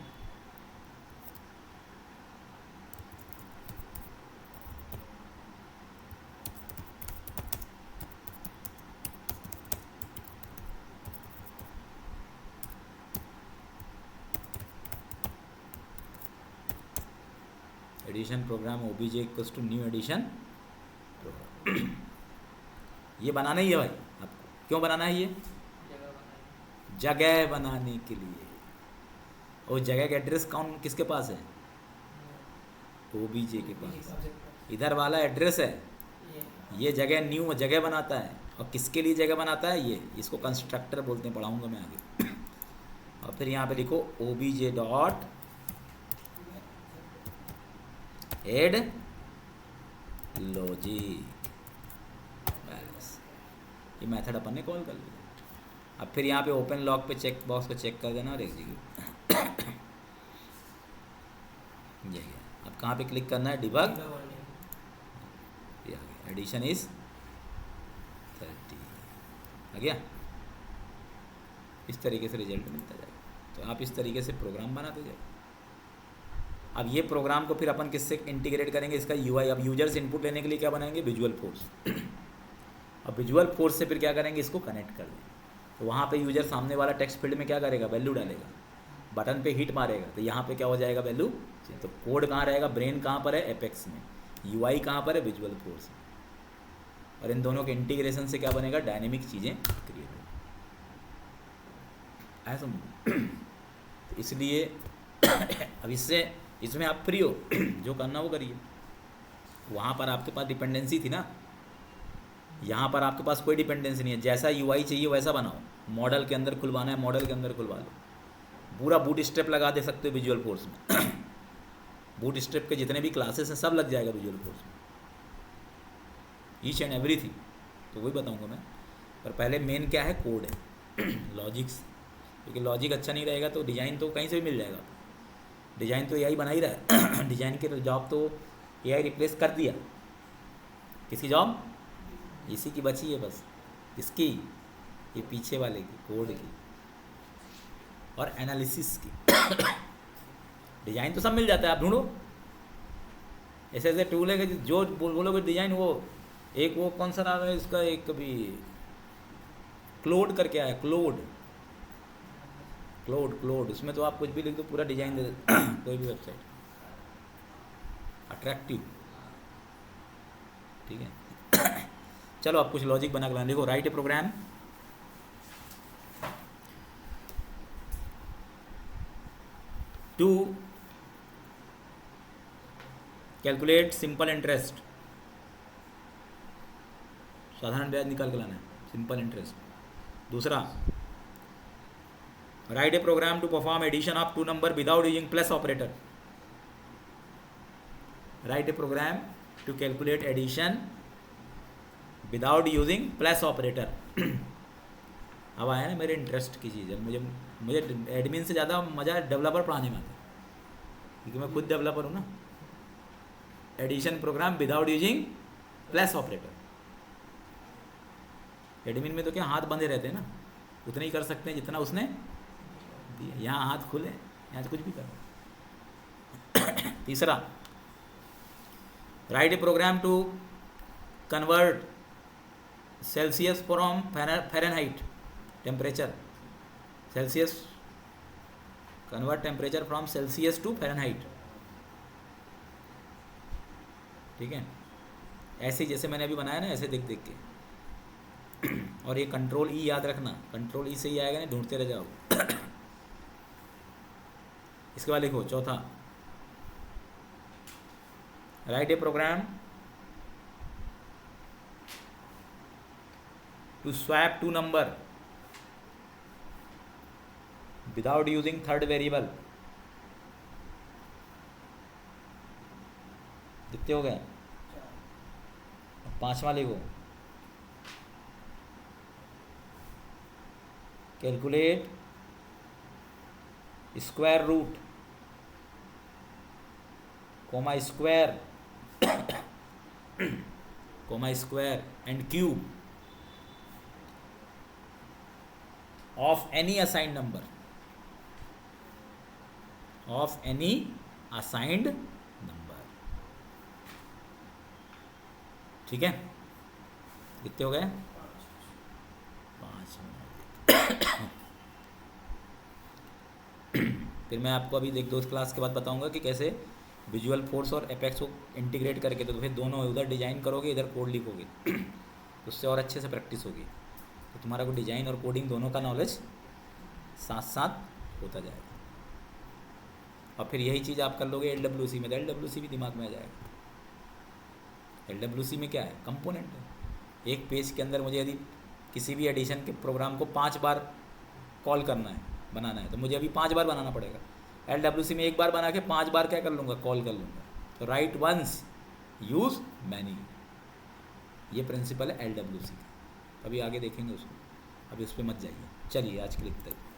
Speaker 1: Addition program OBJ equals to new addition program ये बनाना ही है भाई आपको। क्यों बनाना है? ये जगह बनाने के लिए। और जगह का एड्रेस कौन किसके पास है? OBJ के पास इधर वाला एड्रेस है, ये जगह न्यू जगह बनाता है। और किसके लिए जगह बनाता है? ये इसको कंस्ट्रक्टर बोलते हैं, पढ़ाऊंगा मैं आगे। और फिर यहाँ पे लिखो OBJ डॉट एड लॉजिक, बस ये मेथड अपन ने कॉल कर लिया। अब फिर यहाँ पे ओपन लॉग पे चेक बॉक्स को चेक कर देना और एग्जीक्यूट। ये गया। अब कहाँ पे क्लिक करना है? डिबग। एडिशन इज 30 आ गया। इस तरीके से रिजल्ट मिलता जाएगा। तो आप इस तरीके से प्रोग्राम बनाते जाए। अब ये प्रोग्राम को फिर अपन किससे इंटीग्रेट करेंगे? इसका UI। अब यूजर्स इनपुट लेने के लिए क्या बनाएंगे? Visual force. अब विजुअल फोर्स से फिर क्या करेंगे? इसको कनेक्ट कर देंगे। तो वहाँ पे यूजर सामने वाला टेक्स्ट फील्ड में क्या करेगा? वैल्यू डालेगा, बटन पे हिट मारेगा तो यहाँ पे क्या हो जाएगा? वैल्यू। तो कोड कहाँ रहेगा? ब्रेन कहाँ पर है? एपेक्स में। UI कहाँ पर है? विजुअल फोर्स में। और इन दोनों के इंटीग्रेशन से क्या बनेगा? डायनेमिक चीज़ें क्रिएट हो। ऐसा तो इसलिए अब इसमें आप फ्री हो, जो करना वो करिए। वहाँ पर आपके पास डिपेंडेंसी थी ना, यहाँ पर आपके पास कोई डिपेंडेंसी नहीं है। जैसा UI चाहिए वैसा बनाओ। मॉडल के अंदर खुलवाना है, मॉडल के अंदर खुलवा लो। पूरा बूट स्ट्रैप लगा दे सकते हो विजुअल फोर्स में। बूट स्ट्रैप के जितने भी क्लासेस हैं सब लग जाएगा विजुअल फोर्स में, ईच एंड एवरीथिंग। तो वही बताऊंगा मैं। पर पहले मेन क्या है? कोड है, लॉजिक्स। क्योंकि लॉजिक अच्छा नहीं रहेगा तो डिज़ाइन तो कहीं से भी मिल जाएगा। डिज़ाइन तो AI बना ही रहा है। डिज़ाइन के जॉब तो AI रिप्लेस कर दिया। किसकी जॉब? इसी की बची है बस। किसकी? ये पीछे वाले की, कोड की और एनालिसिस की। डिज़ाइन तो सब मिल जाता है, आप ढूंढो। ऐसे ऐसे टूल है कि जो बोलोगे डिज़ाइन, वो एक वो कौन सा नाम है इसका? एक कभी क्लोड करके आया, क्लोड। उसमें तो आप कुछ भी लिख दो, पूरा डिज़ाइन दे दे। कोई भी वेबसाइट अट्रैक्टिव। ठीक है। चलो अब कुछ लॉजिक बना कर देखो। Write a program to calculate simple interest. साधारण ब्याज निकाल के लाना है, सिंपल इंटरेस्ट। दूसरा, write a program to perform addition of two number without using plus operator. Write a program to calculate addition without using plus operator. अब आया ना मेरे इंटरेस्ट की चीज़ है। मुझे एडमिन से ज़्यादा मज़ा डेवलपर पढ़ाने में आता है, क्योंकि मैं खुद डेवलपर हूँ ना। Addition program without using plus operator. Admin में तो क्या हाथ बंधे रहते हैं ना, उतने ही कर सकते हैं जितना उसने दिया। यहाँ हाथ खुले, यहाँ तो कुछ भी करो। तीसरा, write a program to convert Celsius from Fahrenheit temperature. Celsius, convert temperature from Celsius to Fahrenheit. ठीक है। ऐसे जैसे मैंने अभी बनाया ना, ऐसे देख देख के। और ये कंट्रोल E याद रखना, कंट्रोल E से ही आएगा, नहीं ढूंढते रह जाओ। इसके बाद लिखो चौथा, write a program to swap two number without using third variable. कितने हो गए? पांचवा लिखो, calculate square root comma square and cube of any assigned number, of any assigned number. ठीक है। कितने हो गए? 5। फिर मैं आपको अभी एक 2 क्लास के बाद बताऊंगा कि कैसे विजुअल फोर्स और एपेक्स को इंटीग्रेट करके, तो फिर दोनों उधर डिज़ाइन करोगे, इधर कोड लिखोगे, तो उससे और अच्छे से प्रैक्टिस होगी। तो तुम्हारा को डिज़ाइन और कोडिंग दोनों का नॉलेज साथ साथ होता जाएगा। और फिर यही चीज़ आप कर लोगे LWC में, तो LWC भी दिमाग में आ जाएगा। LWC में क्या है, कंपोनेंट है। एक पेज के अंदर मुझे यदि किसी भी एडिशन के प्रोग्राम को 5 बार कॉल करना है, बनाना है, तो मुझे अभी 5 बार बनाना पड़ेगा। LWC में एक बार बना के 5 बार क्या कर लूँगा, कॉल कर लूँगा। तो राइट वंस यूज़ मैनी, ये प्रिंसिपल है LWC का। अभी आगे देखेंगे उसको, अभी उस पर मत जाइए। चलिए आज के लिए इतना ही।